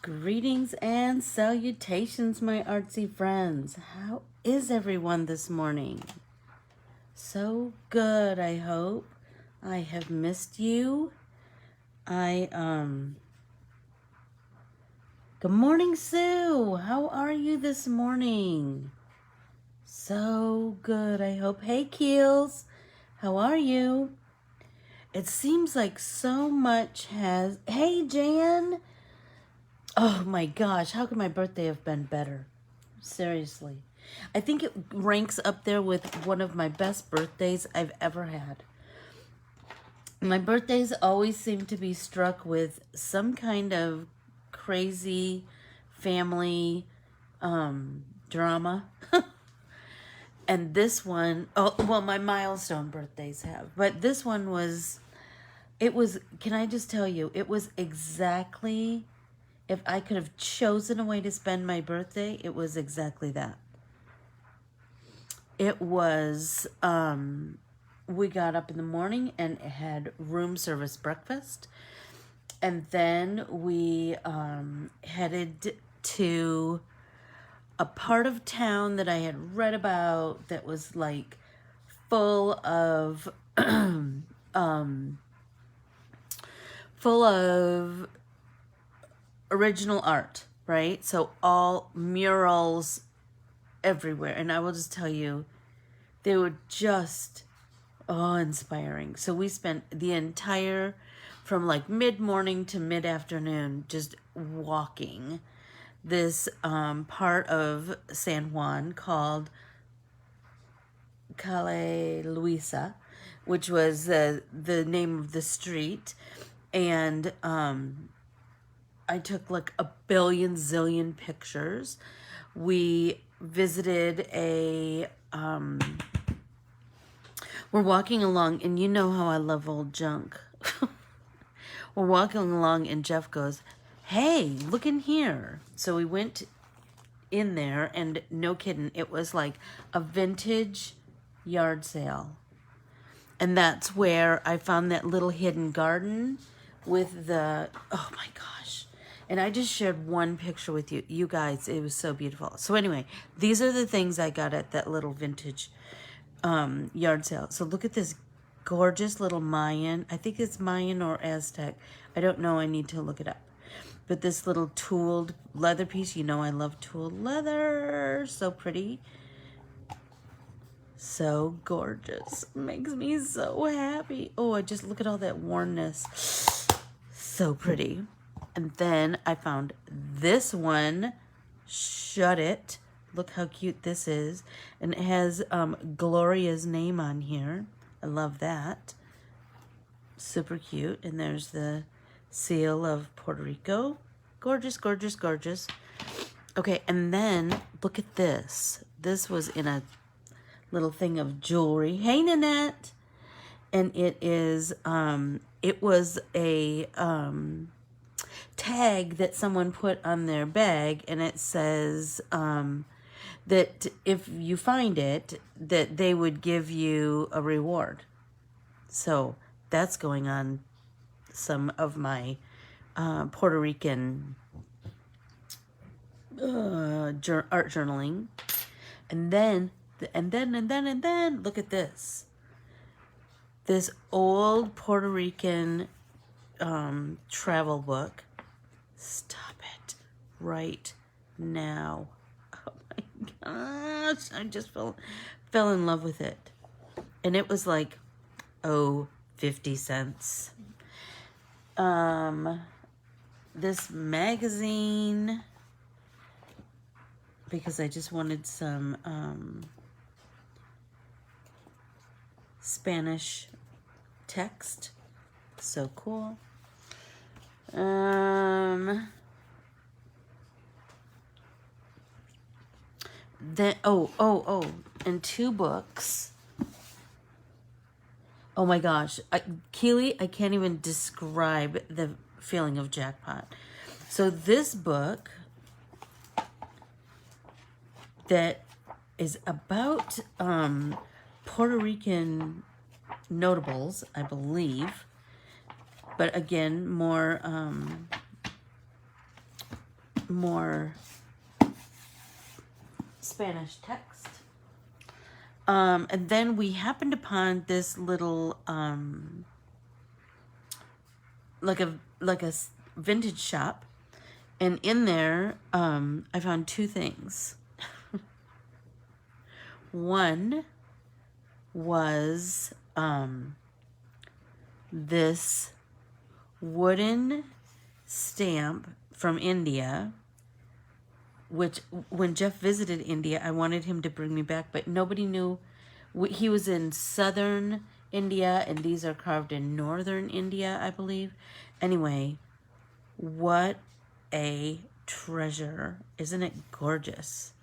Greetings and salutations, my artsy friends. How is everyone this morning? So good, I hope. I have missed you. Good morning, Sue. How are you this morning? So good, I hope. Hey, Keels. How are you? It seems like so much has... Hey, Jan. Oh my gosh, how could my birthday have been better? Seriously. I think it ranks up there with one of my best birthdays I've ever had. My birthdays always seem to be struck with some kind of crazy family drama. And this one, oh, well, my milestone birthdays have. But this one was, can I just tell you, it was exactly... If I could have chosen a way to spend my birthday, it was exactly that. It was, we got up in the morning and had room service breakfast. And then we headed to a part of town that I had read about that was like full of, full of original art, right? So all murals everywhere. And I will just tell you, they were just inspiring. So we spent the entire, from like mid-morning to mid-afternoon, just walking this part of San Juan called Calle Luisa, which was the name of the street. And I took like a billion zillion pictures. We visited we're walking along, and you know how I love old junk. We're walking along and Jeff goes, hey, look in here. So we went in there, and no kidding, it was like a vintage yard sale. And that's where I found that little hidden garden with the, oh my gosh. And I just shared one picture with you. You guys, it was so beautiful. So anyway, these are the things I got at that little vintage yard sale. So look at this gorgeous little Mayan. I think it's Mayan or Aztec. I don't know. I need to look it up. But this little tooled leather piece. You know I love tooled leather. So pretty. So gorgeous. Makes me so happy. Oh, I just look at all that wornness. So pretty. And then I found this one, Shut It. Look how cute this is. And it has Gloria's name on here. I love that. Super cute. And there's the seal of Puerto Rico. Gorgeous, gorgeous, gorgeous. Okay, and then look at this. This was in a little thing of jewelry. Hey, Nanette. And it is, it was a... tag that someone put on their bag, and it says that if you find it, that they would give you a reward. So that's going on some of my Puerto Rican art journaling. And then look at this. This old Puerto Rican travel book. Stop it right now. Oh my gosh. I just fell in love with it. And it was like, 50 cents. This magazine, because I just wanted some Spanish text. So cool. Then and 2 books. Oh my gosh, Keely, I can't even describe the feeling of jackpot. So this book that is about Puerto Rican notables, I believe. But again, more more Spanish text. And then we happened upon this little, like a vintage shop. And in there, I found two things. One was this wooden stamp from India, which when Jeff visited India, I wanted him to bring me back, but nobody knew. He was in southern India, and these are carved in northern India, I believe. Anyway, what a treasure. Isn't it gorgeous?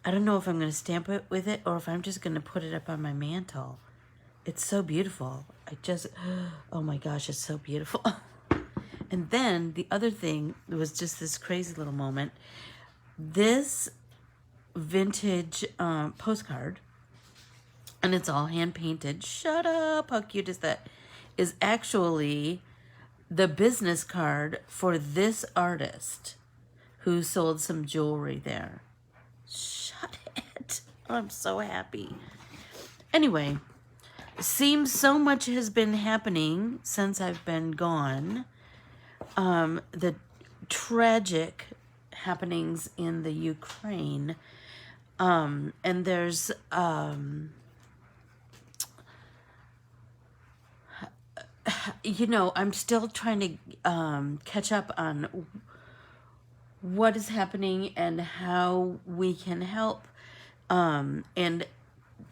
I don't know if I'm going to stamp it with it or if I'm just going to put it up on my mantle. It's so beautiful. Oh my gosh, it's so beautiful. And then the other thing was just this crazy little moment. This vintage postcard, and it's all hand painted. Shut up, how cute is that? Is actually the business card for this artist who sold some jewelry there. Shut it. I'm so happy. Anyway, seems so much has been happening since I've been gone. The tragic happenings in the Ukraine. And there's you know, I'm still trying to catch up on what is happening and how we can help, and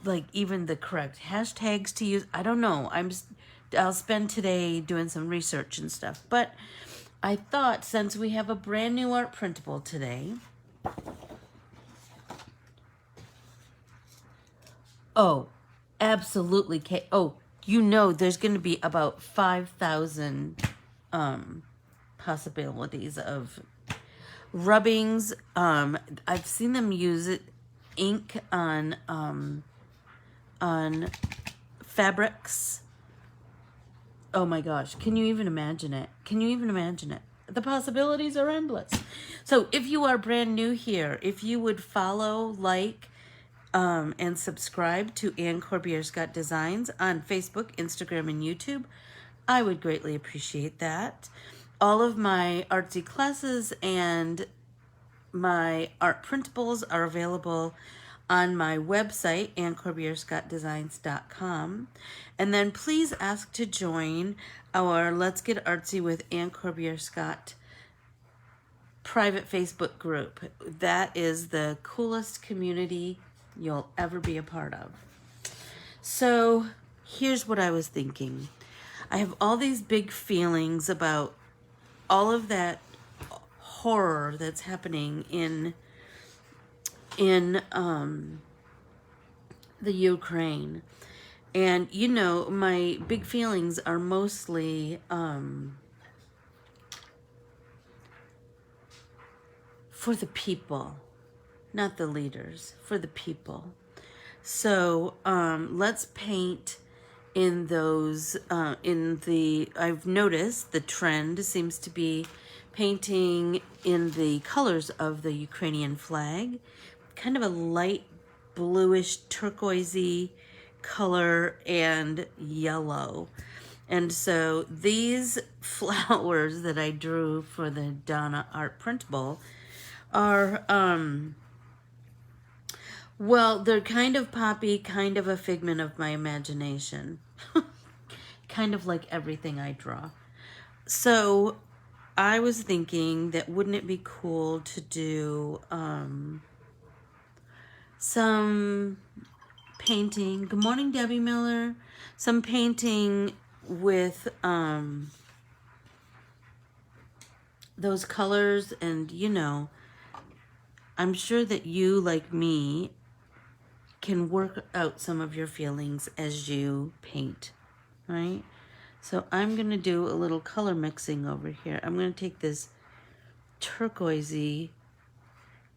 like even the correct hashtags to use. I don't know. I'll spend today doing some research and stuff. But I thought since we have a brand new art printable today. Oh, absolutely. Oh, you know, there's going to be about 5,000 possibilities of rubbings. I've seen them use ink on fabrics. Oh my gosh, can you even imagine it? Can you even imagine it? The possibilities are endless. So if you are brand new here, if you would follow, like, and subscribe to Ann Corbiere-Scott Designs on Facebook, Instagram, and YouTube, I would greatly appreciate that. All of my artsy classes and my art printables are available on my website, AnnCorbiereScottDesigns.com. And then please ask to join our Let's Get Artsy with Ann Corbiere-Scott private Facebook group. That is the coolest community you'll ever be a part of. So here's what I was thinking. I have all these big feelings about all of that horror that's happening in the Ukraine. And, you know, my big feelings are mostly for the people, not the leaders, for the people. So let's paint in those, I've noticed the trend seems to be painting in the colors of the Ukrainian flag, kind of a light bluish turquoisey color and yellow. And so these flowers that I drew for the Donna art printable are, well, they're kind of poppy, kind of a figment of my imagination. Kind of like everything I draw. So I was thinking that wouldn't it be cool to do some painting. Good morning, Debbie Miller. Some painting with those colors, and you know, I'm sure that you, like me, can work out some of your feelings as you paint, right? So I'm going to do a little color mixing over here. I'm going to take this turquoisey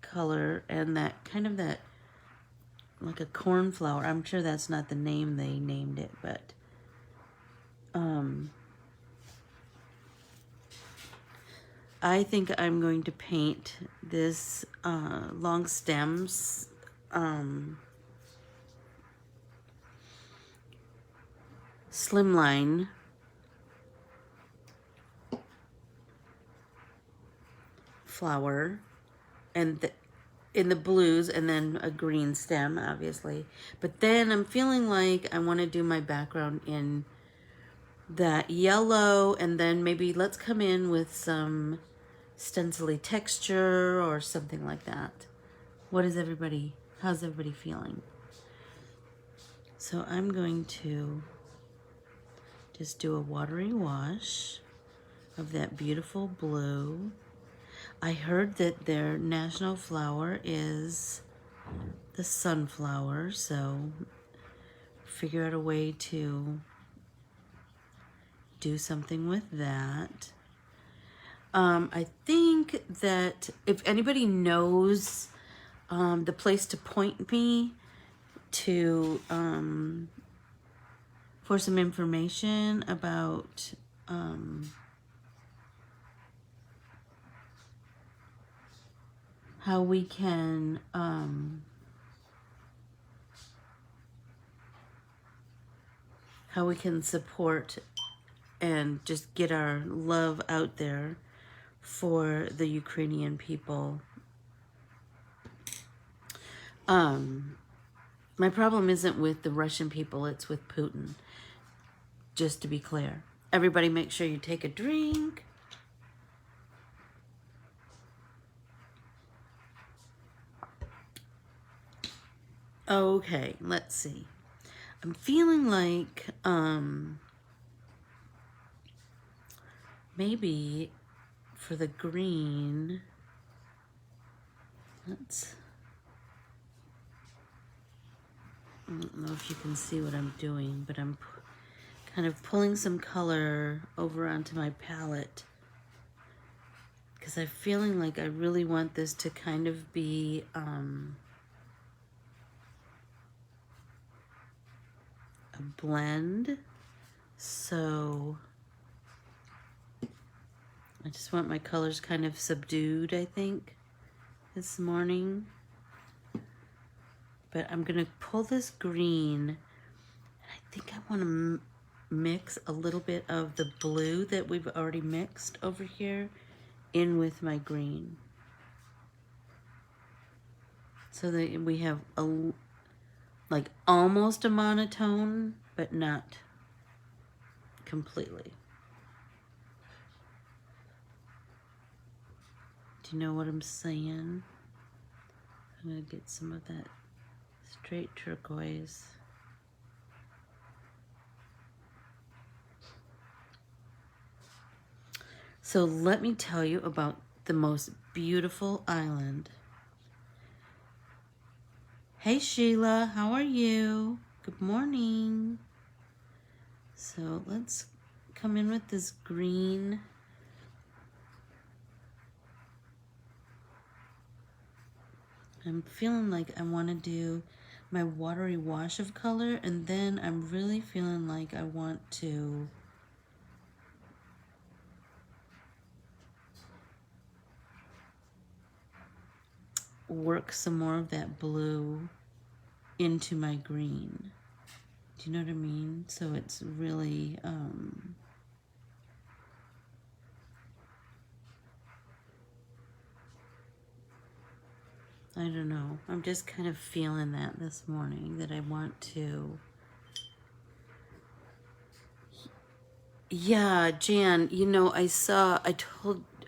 color and that kind of that, like a cornflower. I'm sure that's not the name they named it, but I think I'm going to paint this long stems slimline flower and in the blues, and then a green stem, obviously. But then I'm feeling like I want to do my background in that yellow, and then maybe let's come in with some stencily texture or something like that. How's everybody feeling? So I'm going to just do a watery wash of that beautiful blue. I heard that their national flower is the sunflower, so figure out a way to do something with that. I think that if anybody knows the place to point me to for some information about how we can support and just get our love out there for the Ukrainian people. My problem isn't with the Russian people, it's with Putin. Just to be clear. Everybody make sure you take a drink. Okay, let's see. I'm feeling like maybe for the green, I don't know if you can see what I'm doing, but I'm kind of pulling some color over onto my palette because I'm feeling like I really want this to kind of be a blend. So I just want my colors kind of subdued, I think, this morning. But I'm gonna pull this green, and I think I want to mix a little bit of the blue that we've already mixed over here in with my green, so that we have like almost a monotone, but not completely. Do you know what I'm saying? I'm gonna get some of that straight turquoise. So let me tell you about the most beautiful island. Hey Sheila, how are you? Good morning. So let's come in with this green. I'm feeling like I want to do my watery wash of color, and then I'm really feeling like I want to work some more of that blue into my green. Do you know what I mean? So it's really I don't know. I'm just kind of feeling that this morning, that I want to. Yeah, Jan, you know, I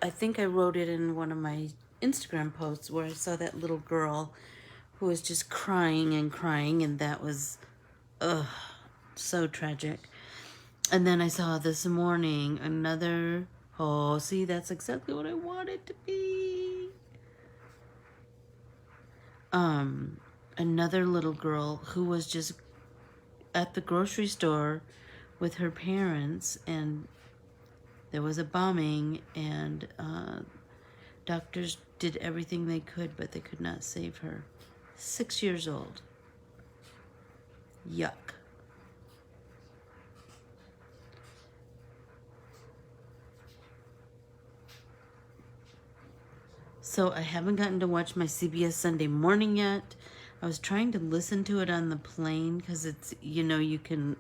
think I wrote it in one of my Instagram posts where I saw that little girl who was just crying and crying, and that was, so tragic. And then I saw this morning see, that's exactly what I want it to be. Another little girl who was just at the grocery store with her parents, and there was a bombing, and doctors did everything they could, but they could not save her. 6 years old. Yuck. So I haven't gotten to watch my CBS Sunday Morning yet. I was trying to listen to it on the plane because it's, you know, you can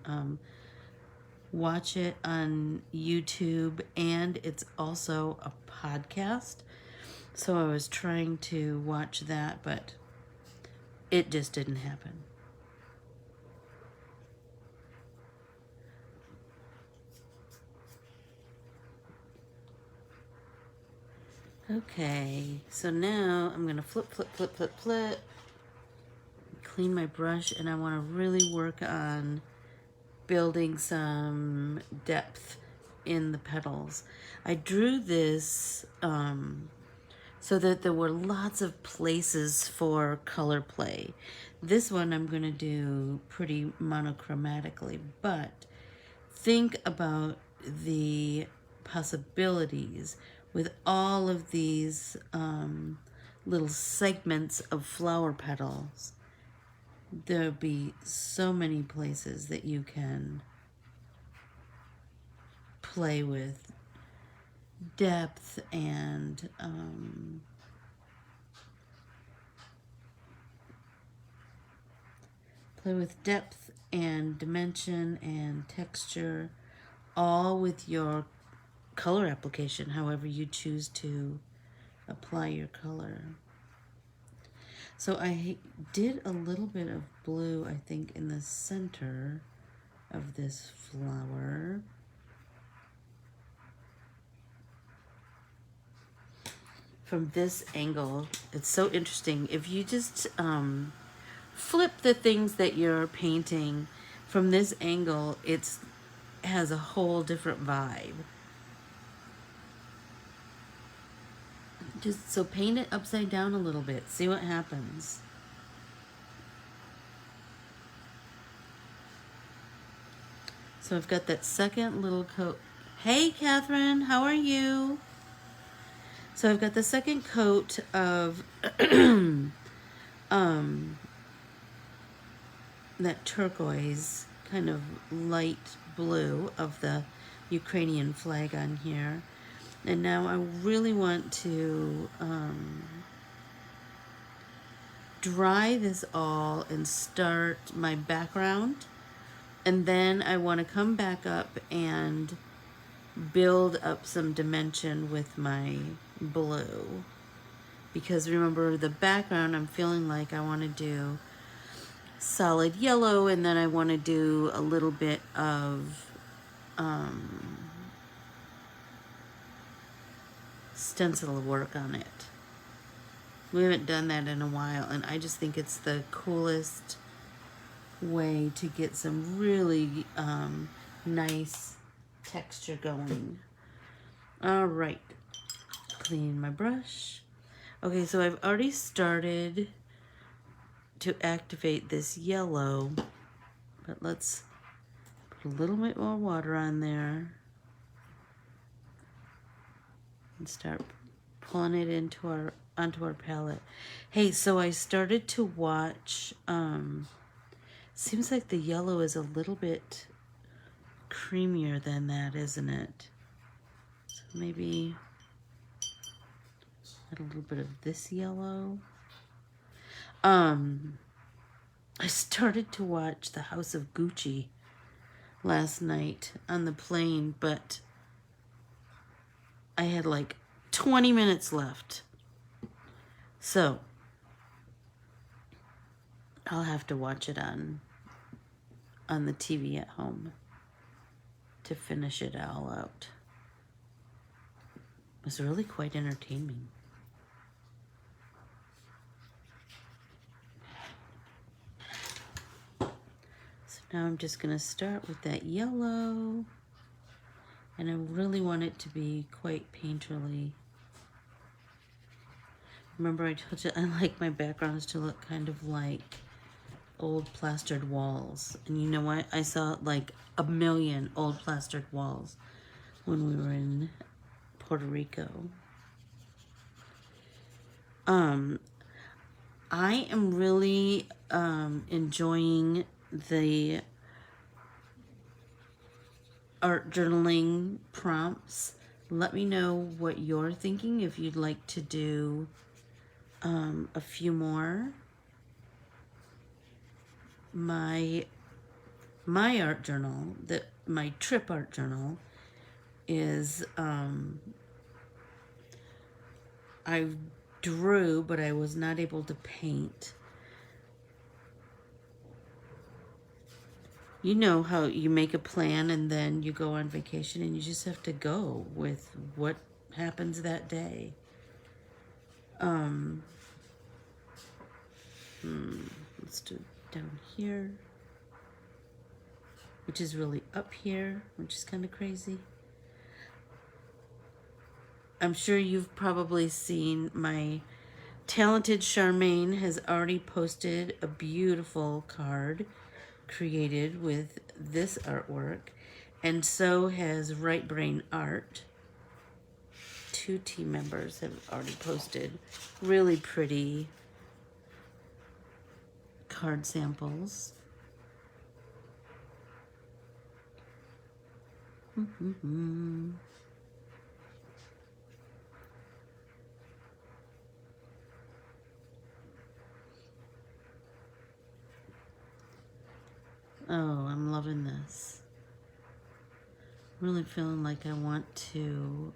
watch it on YouTube and it's also a podcast. So I was trying to watch that, but it just didn't happen. Okay, so now I'm gonna flip, clean my brush, and I wanna really work on building some depth in the petals. I drew this so that there were lots of places for color play. This one I'm gonna do pretty monochromatically, but think about the possibilities with all of these little segments of flower petals. There'll be so many places that you can play with depth and dimension and texture, all with your color application, however you choose to apply your color. So I did a little bit of blue, I think, in the center of this flower. From this angle, it's so interesting. If you just flip the things that you're painting from this angle, it has a whole different vibe. Just so paint it upside down a little bit. See what happens. So I've got that second little coat. Hey, Catherine, how are you? So I've got the second coat of that turquoise, kind of light blue of the Ukrainian flag on here. And now I really want to dry this all and start my background. And then I want to come back up and build up some dimension with my blue. Because remember, the background, I'm feeling like I want to do solid yellow, and then I want to do a little bit of stencil work on it. We haven't done that in a while, and I just think it's the coolest way to get some really nice texture going. All right, clean my brush. Okay, so I've already started to activate this yellow, but let's put a little bit more water on there and start pulling it into onto our palette. Hey, so I started to watch, seems like the yellow is a little bit creamier than that, isn't it? So maybe add a little bit of this yellow. I started to watch The House of Gucci last night on the plane, but I had like 20 minutes left. So I'll have to watch it on the TV at home to finish it all out. It was really quite entertaining. Now I'm just going to start with that yellow, and I really want it to be quite painterly. Remember I told you I like my backgrounds to look kind of like old plastered walls. And you know what? I saw like a million old plastered walls when we were in Puerto Rico. I am really enjoying the art journaling prompts. Let me know what you're thinking, if you'd like to do a few more. My art journal, my trip art journal, is I drew, but I was not able to paint. You know how you make a plan and then you go on vacation and you just have to go with what happens that day. Let's do down here, which is really up here, which is kind of crazy. I'm sure you've probably seen my talented Charmaine has already posted a beautiful card created with this artwork, and so has Right Brain Art. 2 team members have already posted really pretty card samples. Oh, I'm loving this. Really feeling like I want to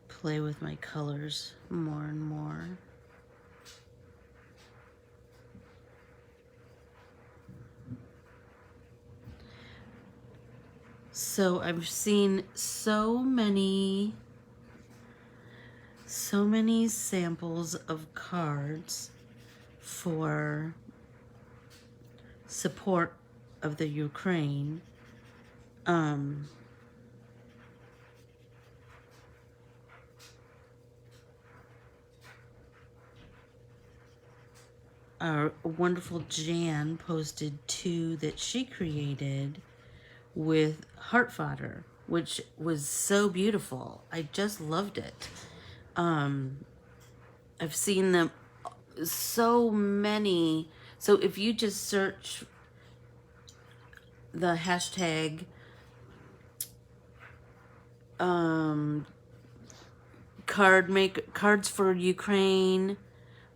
play with my colors more and more. So I've seen so many samples of cards for support of the Ukraine. Our wonderful Jan posted 2 that she created with heart fodder, which was so beautiful. I just loved it. I've seen them so many. So if you just search the hashtag cards for Ukraine.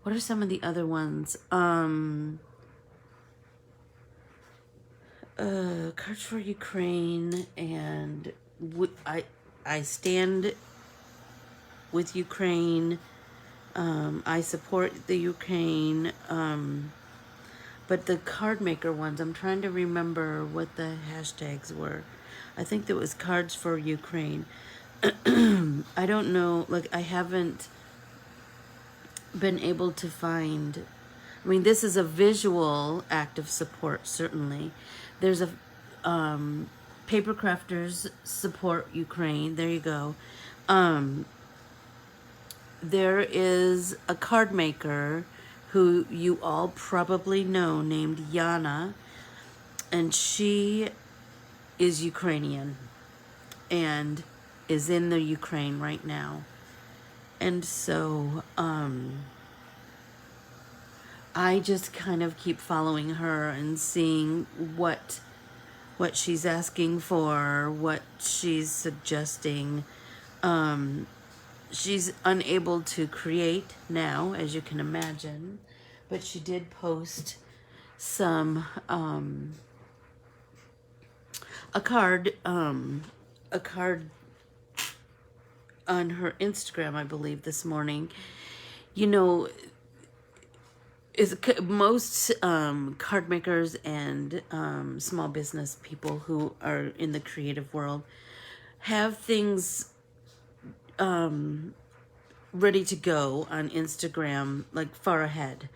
What are some of the other ones? Cards for Ukraine, and I stand with Ukraine. I support the Ukraine. But the card maker ones, I'm trying to remember what the hashtags were. I think that was cards for Ukraine. I don't know, like I haven't been able to find, I mean, this is a visual act of support, certainly. There's a Paper Crafters Support Ukraine. There you go. There is a card maker who you all probably know named Donna, and she is Ukrainian and is in the Ukraine right now. And so I just kind of keep following her and seeing what she's asking for, what she's suggesting. She's unable to create now, as you can imagine, but she did post some a card on her Instagram, I believe, this morning. You know, most card makers and small business people who are in the creative world have things ready to go on Instagram, like far ahead,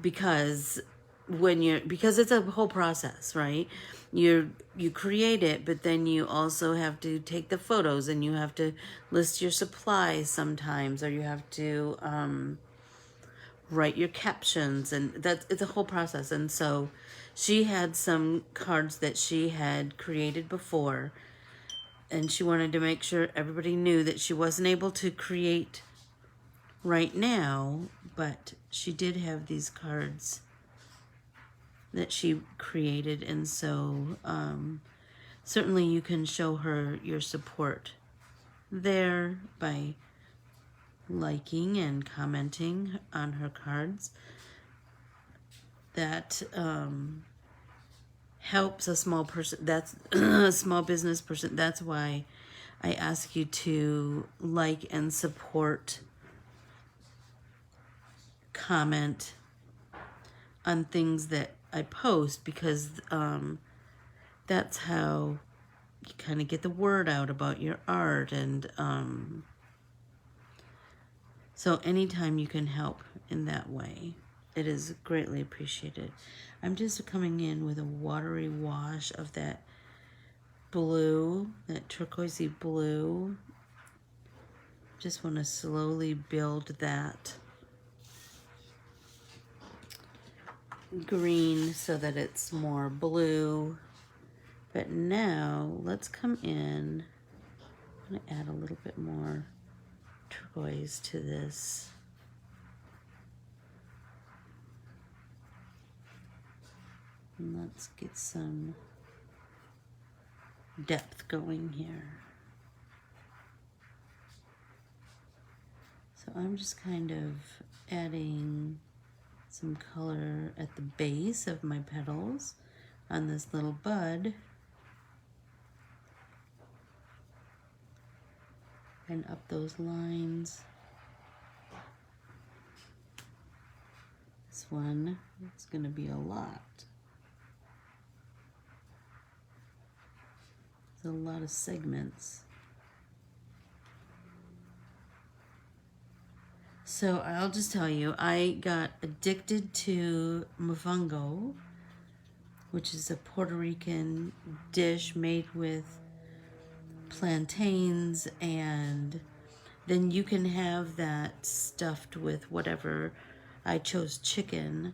because it's a whole process, right? You create it, but then you also have to take the photos, and you have to list your supplies sometimes, or you have to write your captions, and it's a whole process. And so she had some cards that she had created before, and she wanted to make sure everybody knew that she wasn't able to create right now, but she did have these cards that she created. And so certainly you can show her your support there by liking and commenting on her cards. That helps a small person, that's a small business person. That's why I ask you to like and support, comment on things that I post, because that's how you kind of get the word out about your art. And so anytime you can help in that way, it is greatly appreciated. I'm just coming in with a watery wash of that blue, that turquoisey blue. Just want to slowly build that green so that it's more blue. But now let's come in. I'm going to add a little bit more turquoise to this. And let's get some depth going here. So I'm just kind of adding some color at the base of my petals on this little bud. And up those lines. This one, it's going to be a lot. There's a lot of segments. So I'll just tell you, I got addicted to mofongo, which is a Puerto Rican dish made with plantains, and then you can have that stuffed with whatever. I chose chicken,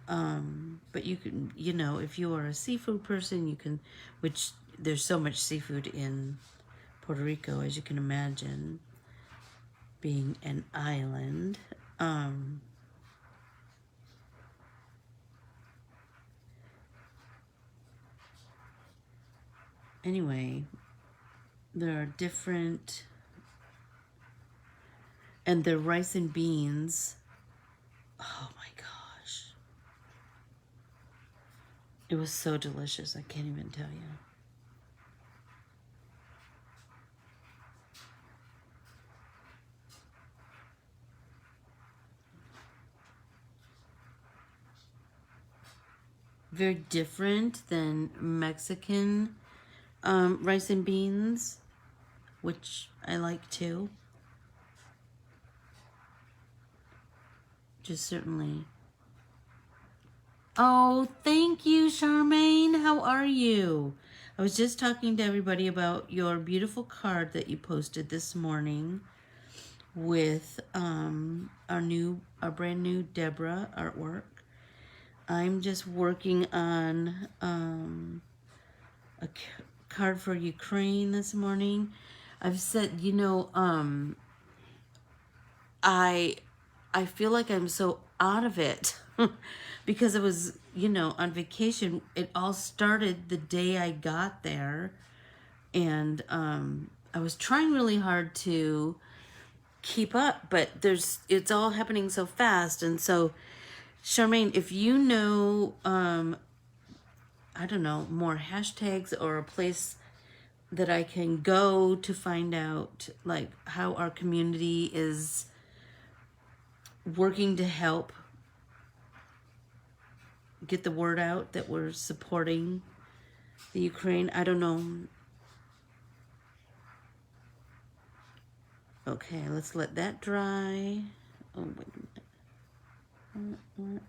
but you can, you know, if you are a seafood person, you can, which there's so much seafood in Puerto Rico, as you can imagine, being an island. Anyway, there are different, and the rice and beans, oh my gosh. It was so delicious, I can't even tell you. Very different than Mexican rice and beans, which I like too. Just certainly. Oh, thank you, Charmaine. How are you? I was just talking to everybody about your beautiful card that you posted this morning with our brand new Deborah artwork. I'm just working on a card for Ukraine this morning. I've said, you know, I feel like I'm so out of it because I was, you know, on vacation. It all started the day I got there, and I was trying really hard to keep up, but it's all happening so fast. And so, Charmaine, if you know, I don't know, more hashtags or a place that I can go to find out like how our community is working to help get the word out that we're supporting the Ukraine. I don't know. Okay, let's let that dry. Oh, wait a minute.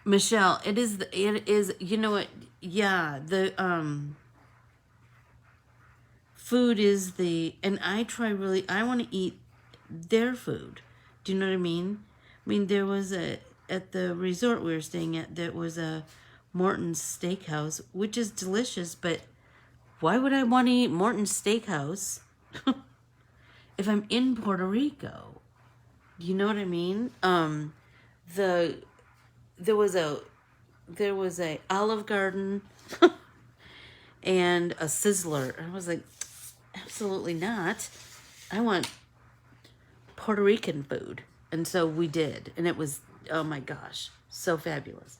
Michelle, it is, you know what? Yeah, the food is and I want to eat their food. Do you know what I mean? I mean, there was at the resort we were staying at, there was a Morton's Steakhouse, which is delicious, but why would I want to eat Morton's Steakhouse if I'm in Puerto Rico? Do you know what I mean? There was there was a Olive Garden and a Sizzler. I was like, absolutely not. I want Puerto Rican food. And so we did. And it was, oh my gosh, so fabulous.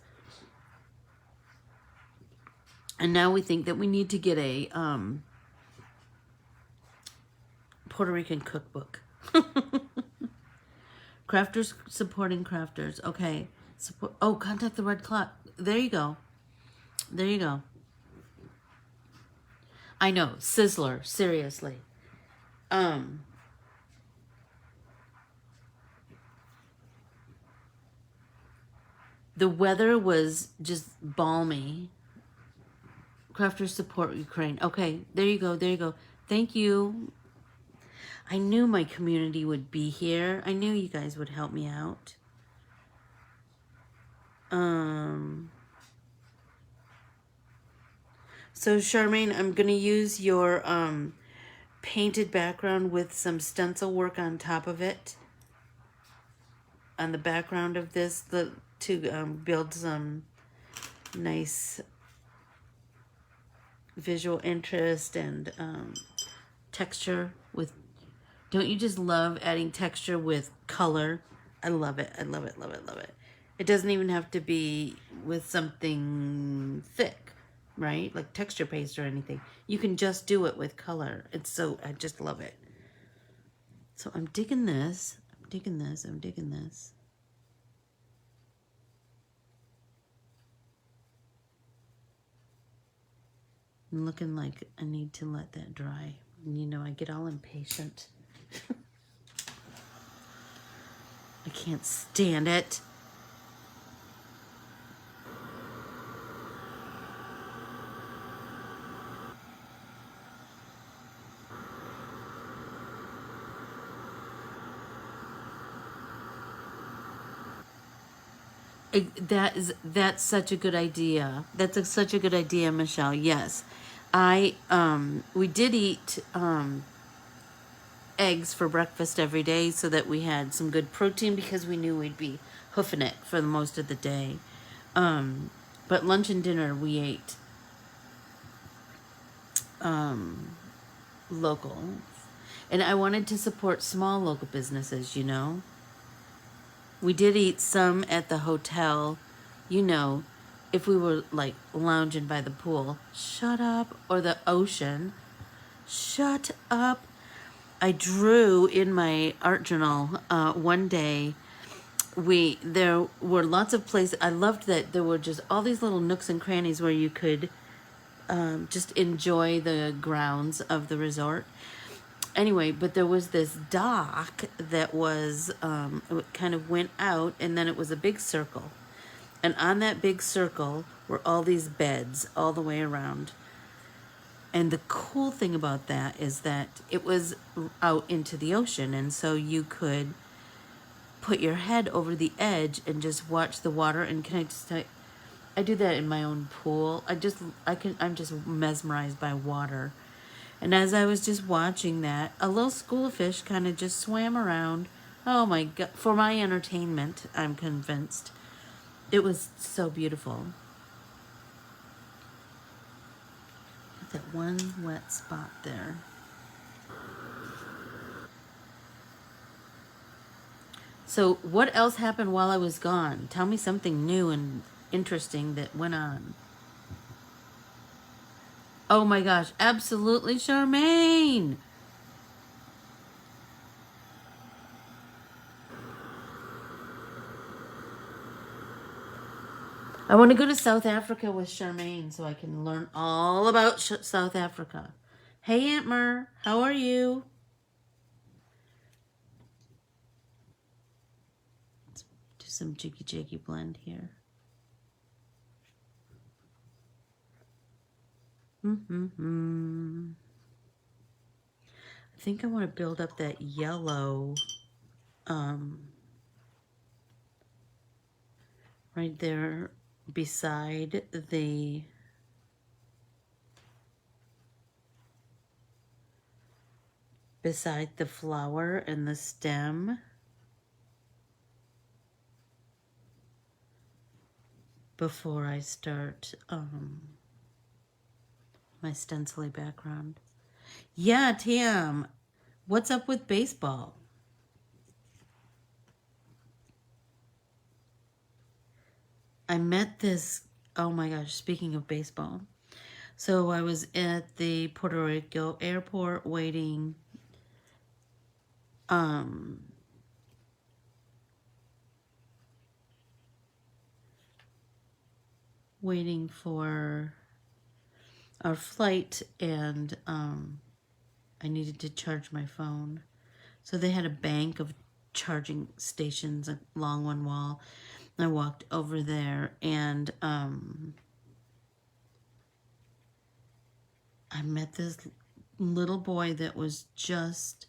And now we think that we need to get a Puerto Rican cookbook. Crafters supporting crafters. Okay. Support. Oh, contact the Red Clock. There you go. There you go. I know. Sizzler. Seriously. The weather was just balmy. Crafters support Ukraine. Okay. There you go. There you go. Thank you. I knew my community would be here. I knew you guys would help me out. So Charmaine, I'm gonna use your painted background with some stencil work on top of it, on the background of this, to build some nice visual interest and texture with. Don't you just love adding texture with color? I love it. I love it. Love it. Love it. It doesn't even have to be with something thick, right? Like texture paste or anything. You can just do it with color. It's so, I just love it. So I'm digging this. I'm digging this. I'm digging this. I'm looking like I need to let that dry. You know, I get all impatient. I can't stand it. That's such a good idea. Such a good idea, Michelle. Yes. We did eat eggs for breakfast every day so that we had some good protein because we knew we'd be hoofing it for the most of the day. But lunch and dinner we ate local. And I wanted to support small local businesses, you know. We did eat some at the hotel, you know, if we were like lounging by the pool. Shut up. Or the ocean. Shut up. I drew in my art journal one day. There were lots of places. I loved that there were just all these little nooks and crannies where you could just enjoy the grounds of the resort. Anyway, but there was this dock that was, it kind of went out, and then it was a big circle. And on that big circle were all these beds all the way around. And the cool thing about that is that it was out into the ocean, and so you could put your head over the edge and just watch the water. And can I just tell you, I do that in my own pool. I'm just mesmerized by water. And as I was just watching that, a little school of fish kind of just swam around. Oh my God, for my entertainment, I'm convinced. It was so beautiful. That one wet spot there. So what else happened while I was gone? Tell me something new and interesting that went on. Oh my gosh, absolutely, Charmaine. I want to go to South Africa with Charmaine so I can learn all about South Africa. Hey, Aunt Mer, how are you? Let's do some jiggy jiggy blend here. I think I want to build up that yellow right there beside the flower and the stem. before I start my stencily background. Yeah, Tam, what's up with baseball? I met this, oh my gosh, speaking of baseball. So I was at the Puerto Rico airport waiting waiting for our flight, and I needed to charge my phone. So they had a bank of charging stations along one wall. I walked over there, and I met this little boy that was just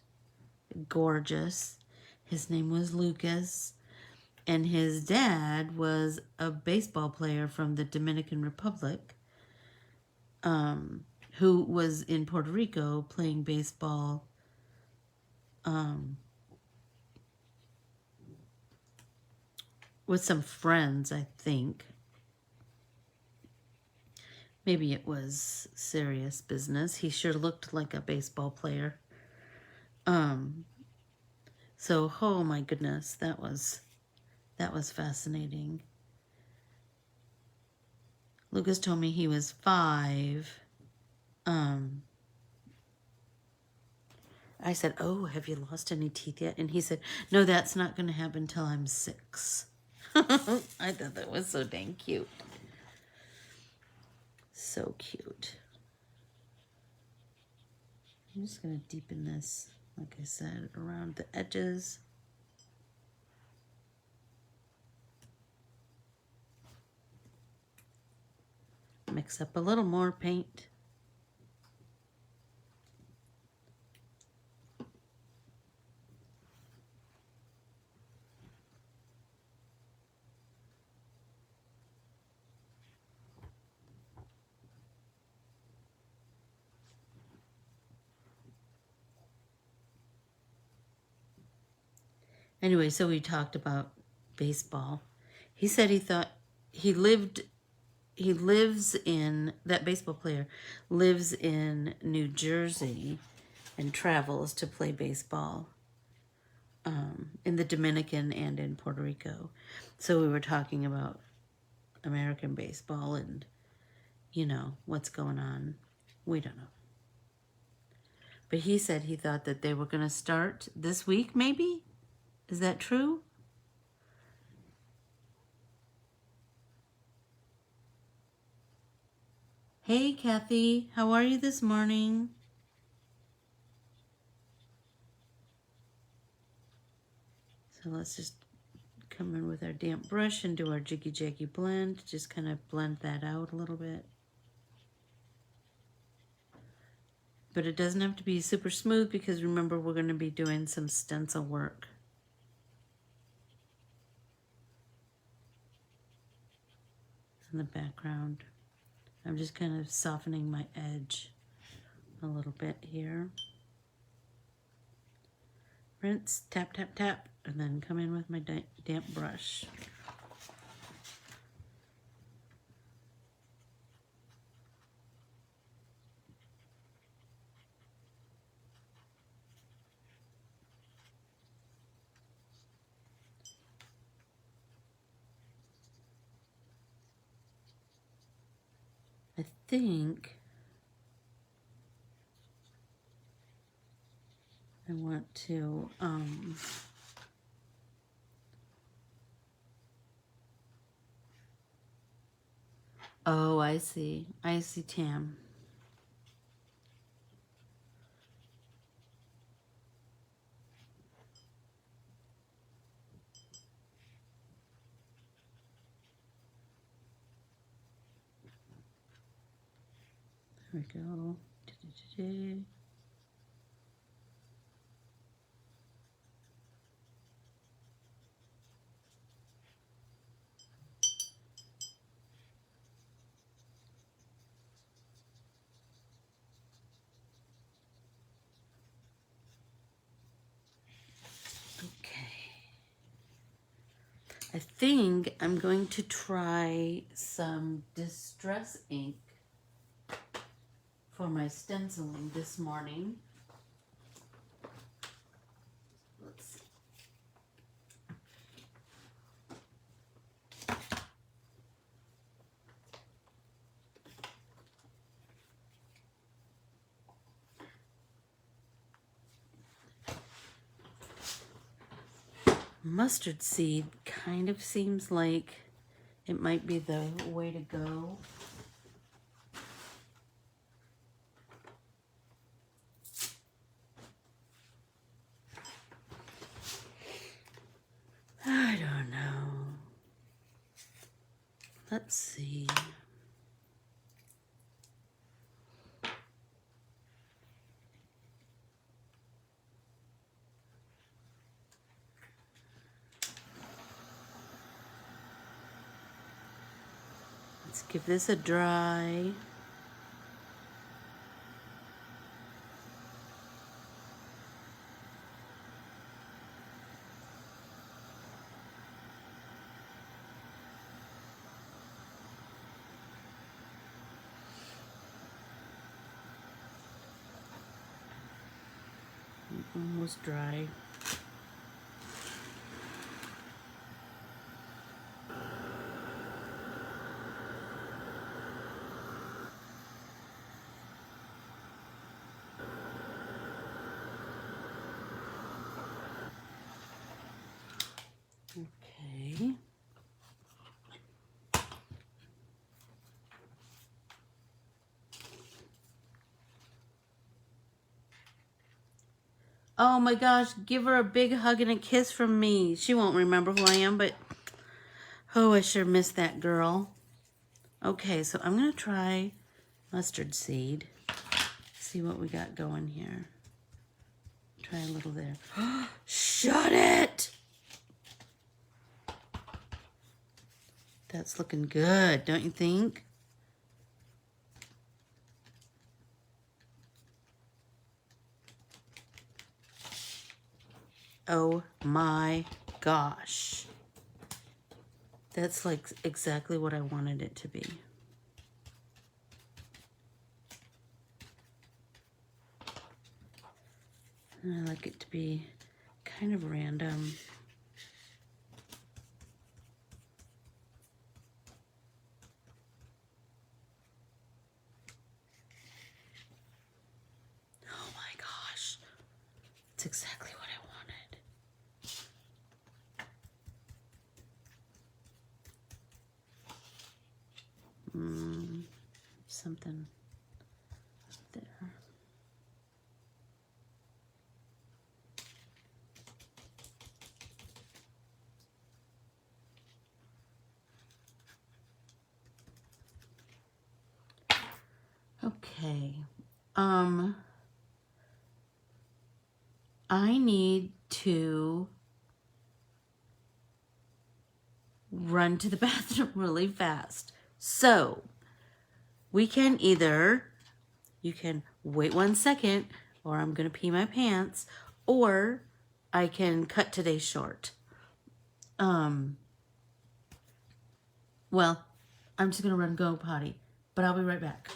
gorgeous. His name was Lucas, and his dad was a baseball player from the Dominican Republic, who was in Puerto Rico playing baseball with some friends, I think. Maybe it was serious business. He sure looked like a baseball player. So, oh my goodness, that was fascinating. Lucas told me he was 5. I said, oh, have you lost any teeth yet? And he said, no, that's not going to happen till I'm 6. I thought that was so dang cute. So cute. I'm just going to deepen this, like I said, around the edges. Mix up a little more paint. Anyway, so we talked about baseball. He said he thought he lives in, that baseball player lives in New Jersey and travels to play baseball in the Dominican and in Puerto Rico. So we were talking about American baseball and, you know, what's going on. We don't know. But he said he thought that they were going to start this week, maybe? Is that true? Hey, Kathy. How are you this morning? So let's just come in with our damp brush and do our jiggy jaggy blend. Just kind of blend that out a little bit. But it doesn't have to be super smooth because remember we're going to be doing some stencil work. In the background. I'm just kind of softening my edge a little bit here. Rinse, tap, tap, tap, and then come in with my damp brush. I think I want to oh, I see. I see, Tam. There we go. Okay. I think I'm going to try some distress ink for my stenciling this morning. Let's see. Mustard seed kind of seems like it might be the way to go. I don't know. Let's see. Let's give this a dry. Almost dry. Okay. Oh my gosh, give her a big hug and a kiss from me. She won't remember who I am, but oh, I sure miss that girl. Okay, so I'm gonna try mustard seed. See what we got going here. Try a little there. Shut it! That's looking good, don't you think? Oh my gosh. That's like exactly what I wanted it to be. And I like it to be kind of random. Oh my gosh. It's exactly what I wanted. Something there. Okay. I need to run to the bathroom really fast. So, we can either, you can wait 1 second, or I'm going to pee my pants, or I can cut today short. Well, I'm just going to run go potty, but I'll be right back.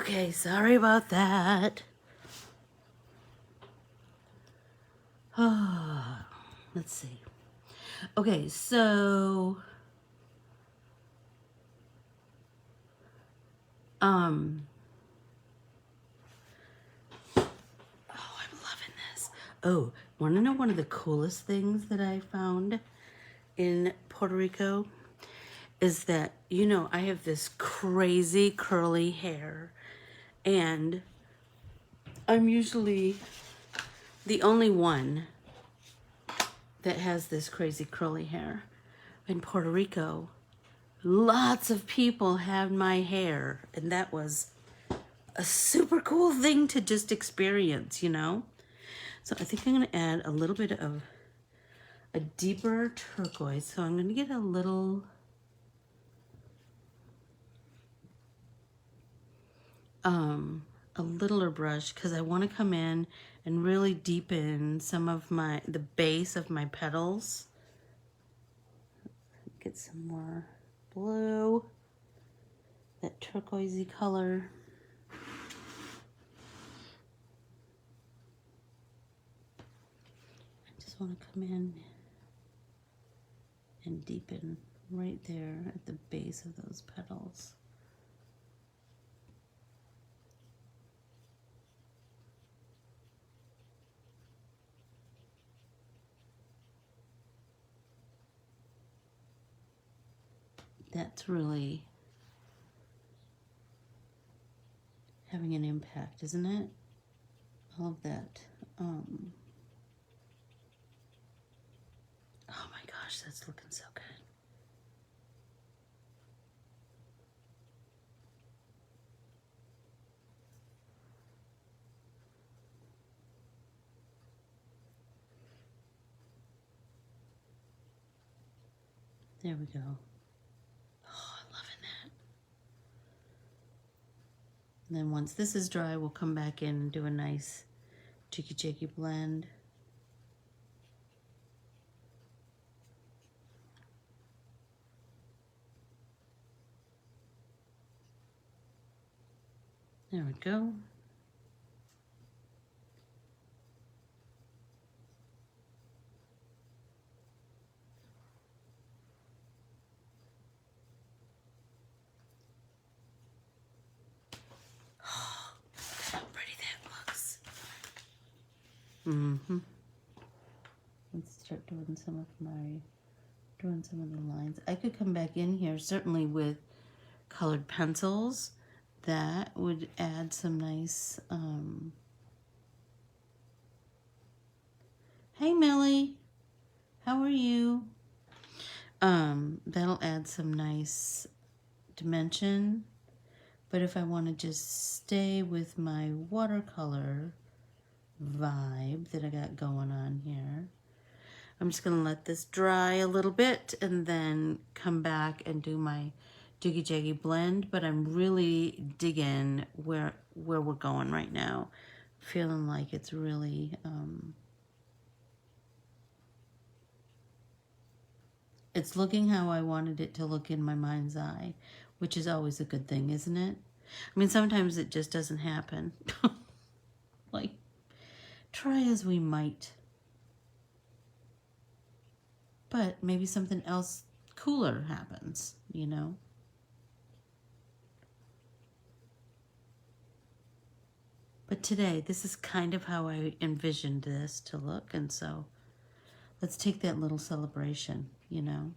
Okay, sorry about that. Let's see. Okay, so oh, I'm loving this. Oh, want to know one of the coolest things that I found in Puerto Rico is that, you know, I have this crazy curly hair, and I'm usually the only one that has this crazy curly hair. In Puerto Rico, lots of people had my hair, and that was a super cool thing to just experience, you know? So I think I'm going to add a little bit of a deeper turquoise. So I'm going to get a littler brush because I want to come in and really deepen some of the base of my petals. Get some more blue, that turquoisey color. I just want to come in and deepen right there at the base of those petals. That's really having an impact, isn't it? All of that. Oh my gosh, that's looking so good. There we go. Oh, I'm loving that. And then once this is dry, we'll come back in and do a nice jiggy blend. There we go. Oh, how pretty that looks. Let's start doing some of the lines. I could come back in here certainly with colored pencils. That would add some nice, hey Millie, how are you? That'll add some nice dimension. But if I want to just stay with my watercolor vibe that I got going on here, I'm just going to let this dry a little bit and then come back and do my jiggy blend. But I'm really digging where we're going right now. Feeling like it's really it's looking how I wanted it to look in my mind's eye, which is always a good thing, isn't it? I mean, sometimes it just doesn't happen. Like, try as we might. But maybe something else cooler happens, you know? But today, this is kind of how I envisioned this to look, and so let's take that little celebration, you know?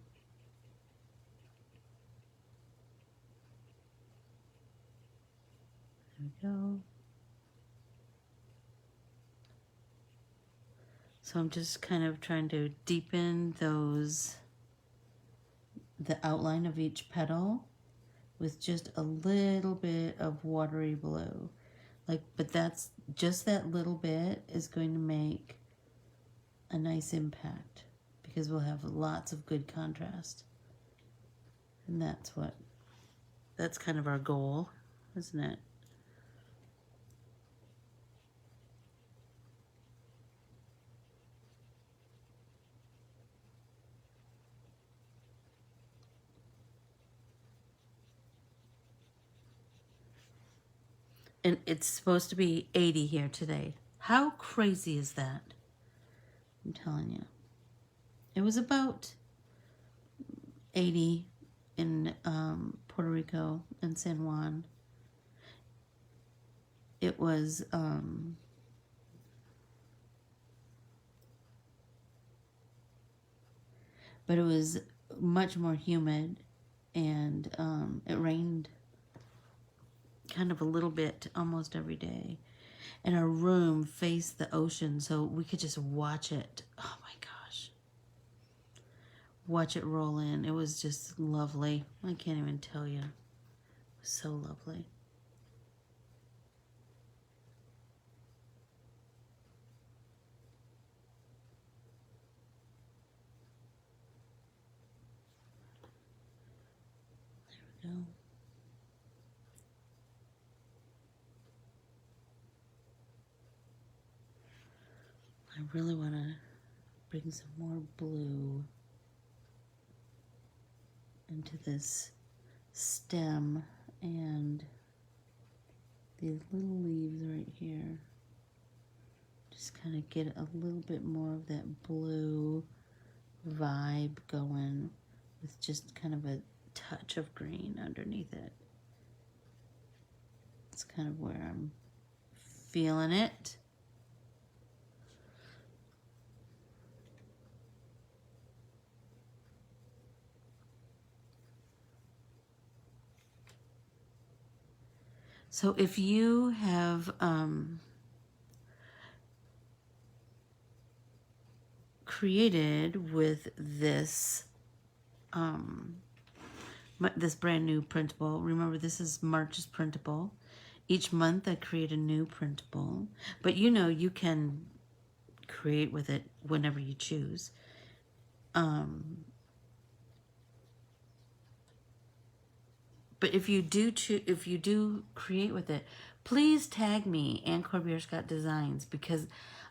There we go. So I'm just kind of trying to deepen the outline of each petal with just a little bit of watery blue. But that's just that little bit is going to make a nice impact because we'll have lots of good contrast. And that's kind of our goal, isn't it? And it's supposed to be 80 here today. How crazy is that? I'm telling you. It was about 80 in Puerto Rico and San Juan. It was but it was much more humid, and it rained kind of a little bit almost every day. And our room faced the ocean, so we could just watch it. Oh my gosh. Watch it roll in. It was just lovely. I can't even tell you. It was so lovely. There we go. I really want to bring some more blue into this stem and these little leaves right here. Just kind of get a little bit more of that blue vibe going with just kind of a touch of green underneath it. It's kind of where I'm feeling it. So if you have created with this this brand new printable, remember this is March's printable. Each month I create a new printable, but you know you can create with it whenever you choose. But if you do create with it, please tag me and Corbiere-Scott Designs, because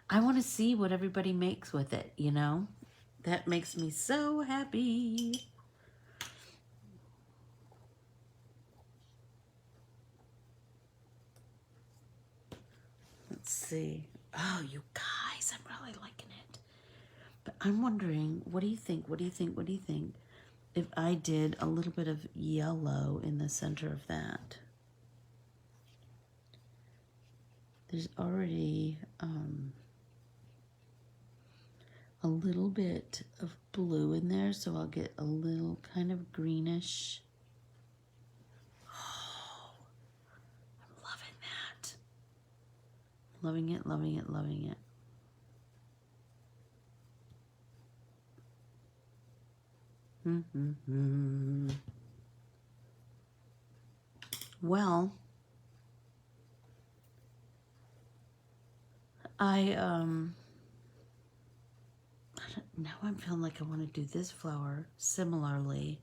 I want to see what everybody makes with it, you know? That makes me so happy. Let's see. Oh, you guys, I'm really liking it. But I'm wondering, what do you think? What do you think? What do you think? If I did a little bit of yellow in the center of that. There's already a little bit of blue in there, so I'll get a little kind of greenish. Oh, I'm loving that. Loving it, loving it, loving it. Well, now I'm feeling like I want to do this flower similarly.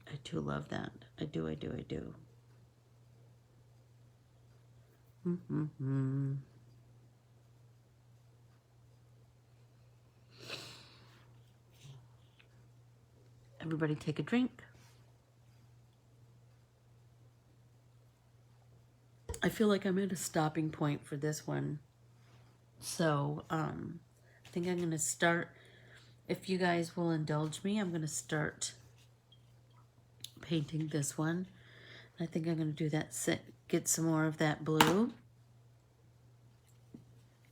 I do love that. I do, I do, I do. Everybody take a drink. I feel like I'm at a stopping point for this one. So, I think I'm going to start, if you guys will indulge me, I'm going to start painting this one. I think I'm going to do that, get some more of that blue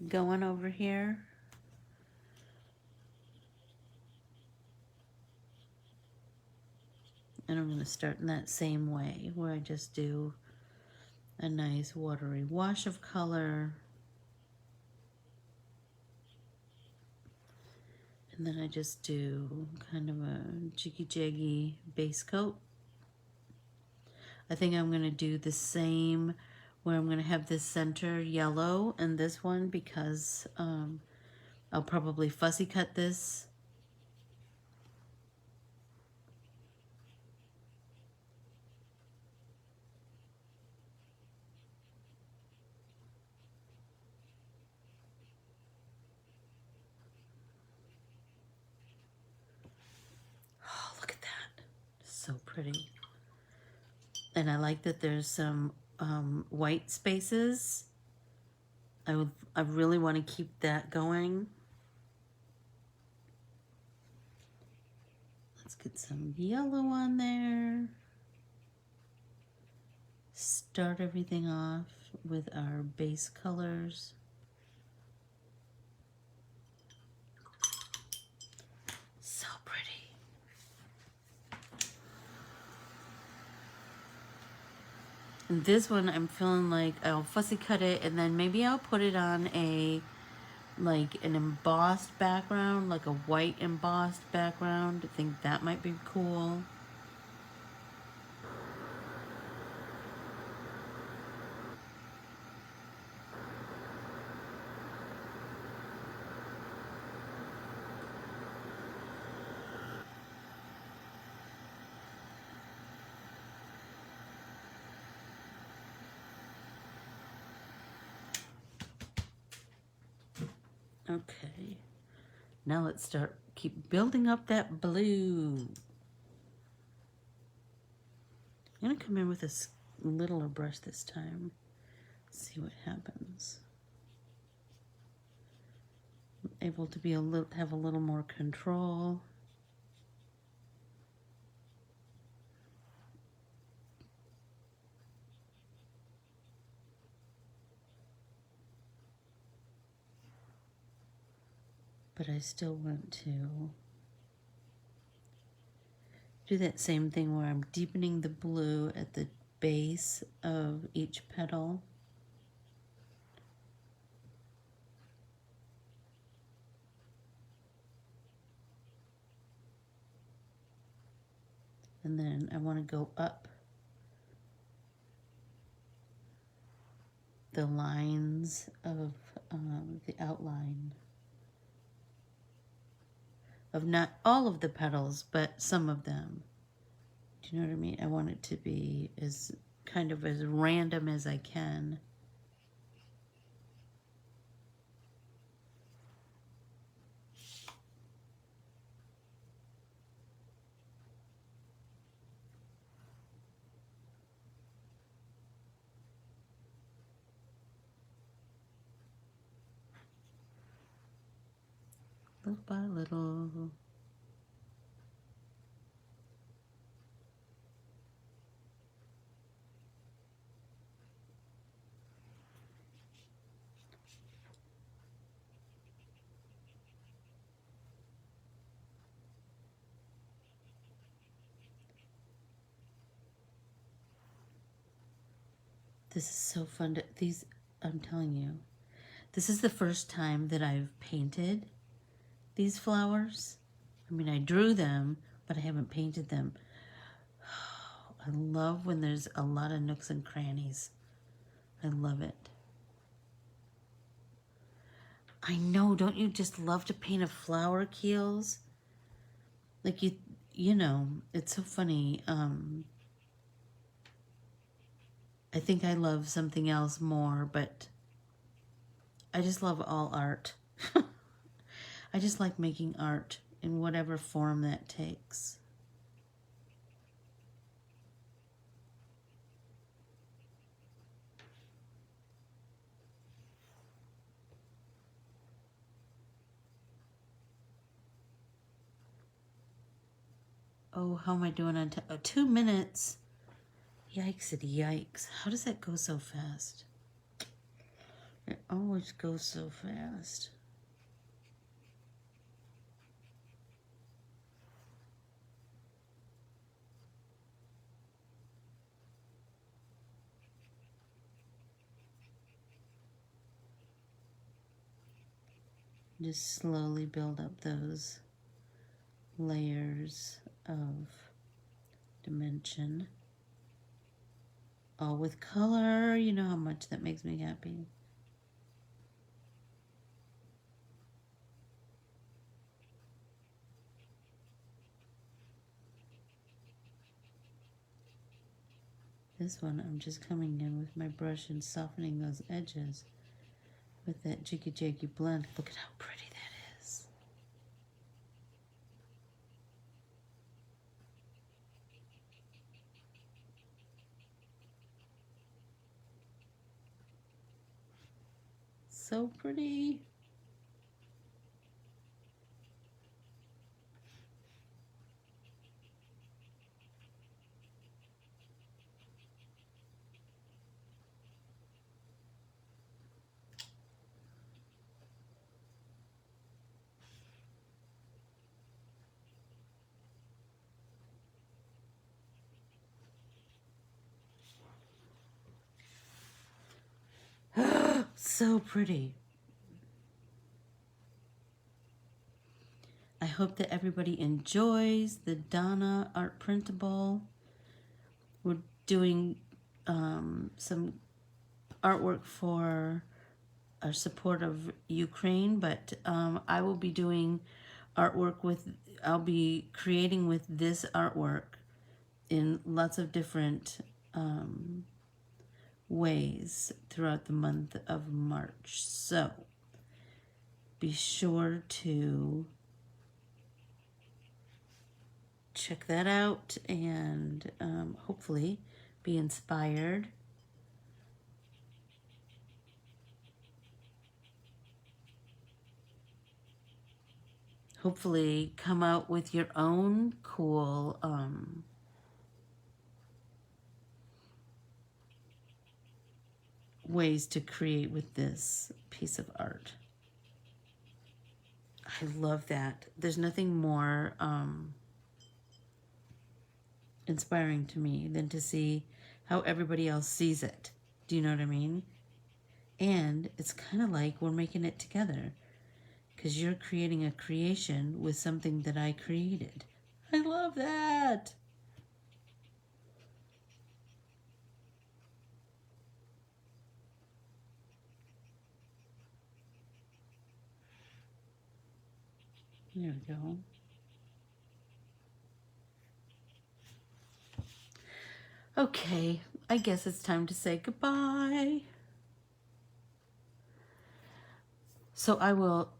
going over here. And I'm going to start in that same way, where I just do a nice watery wash of color. And then I just do kind of a jiggy-jaggy base coat. I think I'm going to do the same, where I'm going to have this center yellow and this one, because I'll probably fussy cut this. Oh, so pretty. And I like that there's some white spaces. I really want to keep that going. Let's get some yellow on there. Start everything off with our base colors. So pretty. And this one I'm feeling like I'll fussy cut it and then maybe I'll put it on a like an embossed background, like a white embossed background. I think that might be cool. Okay, now let's keep building up that blue. I'm gonna come in with a littler brush this time. See what happens. I'm able to be have a little more control. But I still want to do that same thing where I'm deepening the blue at the base of each petal. And then I want to go up the lines of the outline of not all of the petals, but some of them. Do you know what I mean? I want it to be as kind of as random as I can. Little by little. This is so fun to, I'm telling you, this is the first time that I've painted these flowers. I mean, I drew them, but I haven't painted them. I love when there's a lot of nooks and crannies. I love it. I know, don't you just love to paint a flower, Keels? Like you know, it's so funny. I think I love something else more, but I just love all art. I just like making art in whatever form that takes. Oh, how am I doing on 2 minutes? Yikes and yikes. How does that go so fast? It always goes so fast. Just slowly build up those layers of dimension. All with color. You know how much that makes me happy. This one, I'm just coming in with my brush and softening those edges with that jiggy jaggy blend. Look at how pretty that is. So pretty. So pretty. I hope that everybody enjoys the Donna art printable. We're doing some artwork for our support of Ukraine, but I will be doing artwork with, I'll be creating with this artwork in lots of different ways throughout the month of March. So be sure to check that out and hopefully be inspired. Hopefully come out with your own cool ways to create with this piece of art. I love that. There's nothing more inspiring to me than to see how everybody else sees it. Do you know what I mean? And it's kind of like we're making it together because you're creating a creation with something that I created. I love that. There we go. Okay, I guess it's time to say goodbye. So I will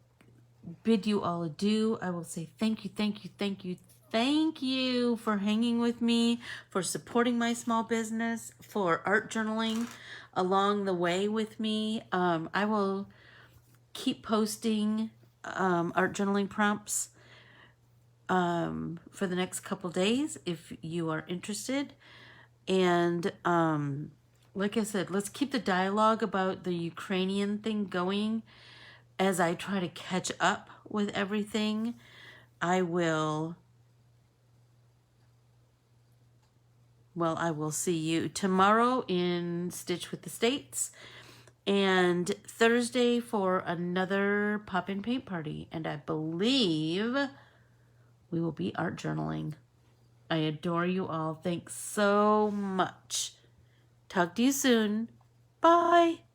bid you all adieu. I will say thank you, thank you, thank you, thank you for hanging with me, for supporting my small business, for art journaling along the way with me. I will keep posting art journaling prompts for the next couple days if you are interested. And like I said, let's keep the dialogue about the Ukrainian thing going as I try to catch up with everything. I will see you tomorrow in Stitch with the States and Thursday for another pop-in paint party. And I believe we will be art journaling. I adore you all. Thanks so much. Talk to you soon. Bye.